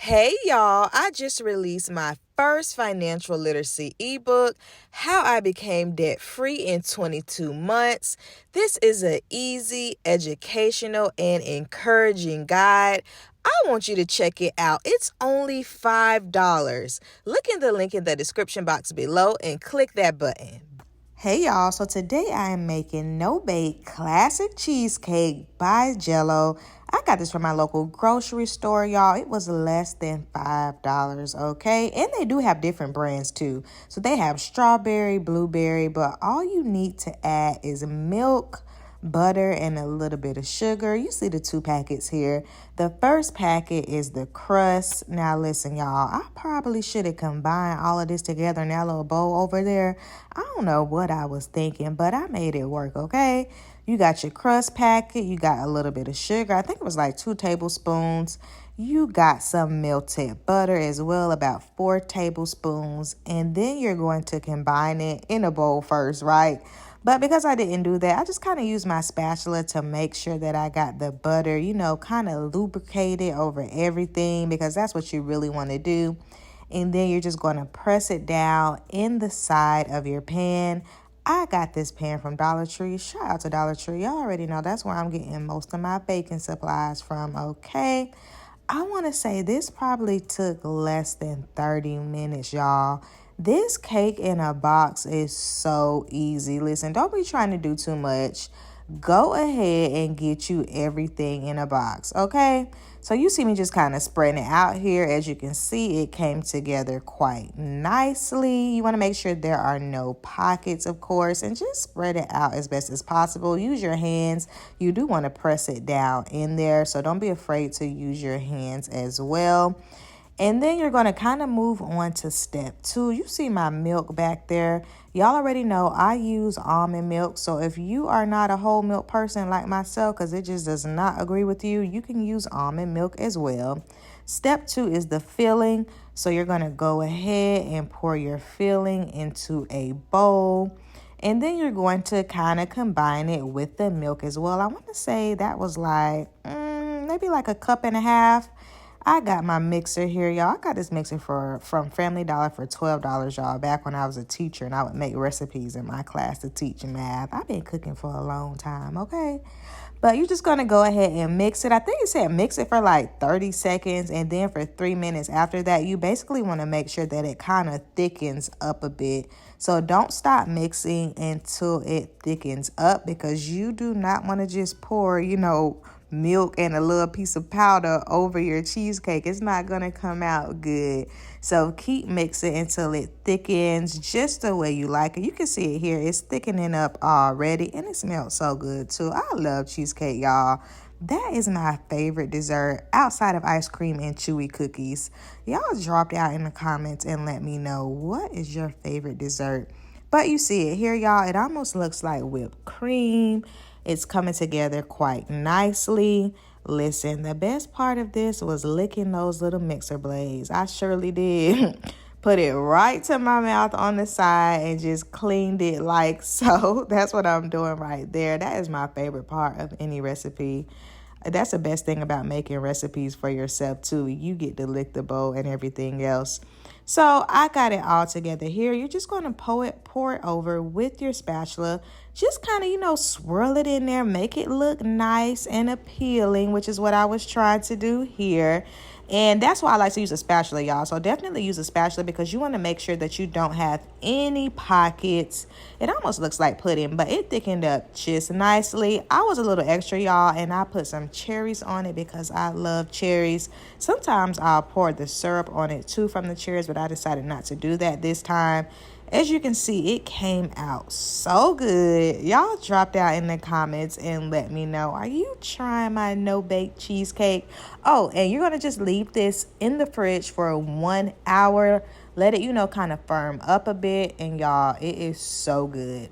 Hey y'all, I just released my first financial literacy ebook, How I Became Debt Free in 22 Months. This is an easy, educational, and encouraging guide. I want you to check it out. It's only $5. Look in the link in the description box below and click that button. Hey y'all, so today I am making no-bake classic cheesecake by Jello. I got this from my local grocery store, y'all. It was less than $5, okay? And they do have different brands too. So they have strawberry, blueberry, but all you need to add is milk, butter, and a little bit of sugar. You see the 2 packets here. The first packet is the crust. Now listen, y'all, I probably should have combined all of this together in that little bowl over there. I don't know what I was thinking, but I made it work, okay? You got your crust packet. You got a little bit of sugar. I think it was like 2 tablespoons. You got some melted butter as well, about 4 tablespoons. And then you're going to combine it in a bowl first, right? But because I didn't do that, I just kind of used my spatula to make sure that I got the butter, kind of lubricated over everything, because that's what you really want to do. And then you're just going to press it down in the side of your pan. I got this pan from Dollar Tree. Shout out to Dollar Tree. Y'all already know that's where I'm getting most of my baking supplies from, okay? I want to say this probably took less than 30 minutes, y'all. This cake in a box is so easy. Listen, don't be trying to do too much. Go ahead and get you everything in a box, okay? So you see me just kind of spreading it out here. As you can see, it came together quite nicely. You want to make sure there are no pockets, of course, and just spread it out as best as possible. Use your hands. You do want to press it down in there, so don't be afraid to use your hands as well. And then you're going to kind of move on to step 2. You see my milk back there. Y'all already know I use almond milk. So if you are not a whole milk person like myself, because it just does not agree with you, you can use almond milk as well. Step 2 is the filling. So you're going to go ahead and pour your filling into a bowl. And then you're going to kind of combine it with the milk as well. I want to say that was like maybe like a cup and a half. I got my mixer here, y'all. I got this mixer from Family Dollar for $12, y'all, back when I was a teacher and I would make recipes in my class to teach math. I've been cooking for a long time, okay? But you're just going to go ahead and mix it. I think it said mix it for like 30 seconds, and then for 3 minutes after that, you basically want to make sure that it kind of thickens up a bit. So don't stop mixing until it thickens up, because you do not want to just pour, milk and a little piece of powder over your cheesecake. It's not going to come out good. So keep mixing until it thickens just the way you like it. You can see it here. It's thickening up already, and it smells so good too. I love cheesecake, y'all. That is my favorite dessert outside of ice cream and chewy cookies. Y'all drop it out in the comments and let me know, what is your favorite dessert? But you see it here, y'all. It almost looks like whipped cream. It's coming together quite nicely. Listen, the best part of this was licking those little mixer blades. I surely did. Put it right to my mouth on the side and just cleaned it like so. That's what I'm doing right there. That is my favorite part of any recipe. That's the best thing about making recipes for yourself too. You get to lick the bowl and everything else. So I got it all together here. You're just going to pour it over with your spatula. Just kind of, swirl it in there. Make it look nice and appealing, which is what I was trying to do here. And that's why I like to use a spatula, y'all. So definitely use a spatula, because you want to make sure that you don't have any pockets. It almost looks like pudding, but it thickened up just nicely. I was a little extra, y'all, and I put some cherries on it because I love cherries. Sometimes I'll pour the syrup on it too from the cherries, but I decided not to do that this time. As you can see, it came out so good. Y'all dropped out in the comments and let me know, are you trying my no-bake cheesecake? Oh, and you're going to just leave this in the fridge for 1 hour. Let it, kind of firm up a bit. And y'all, it is so good.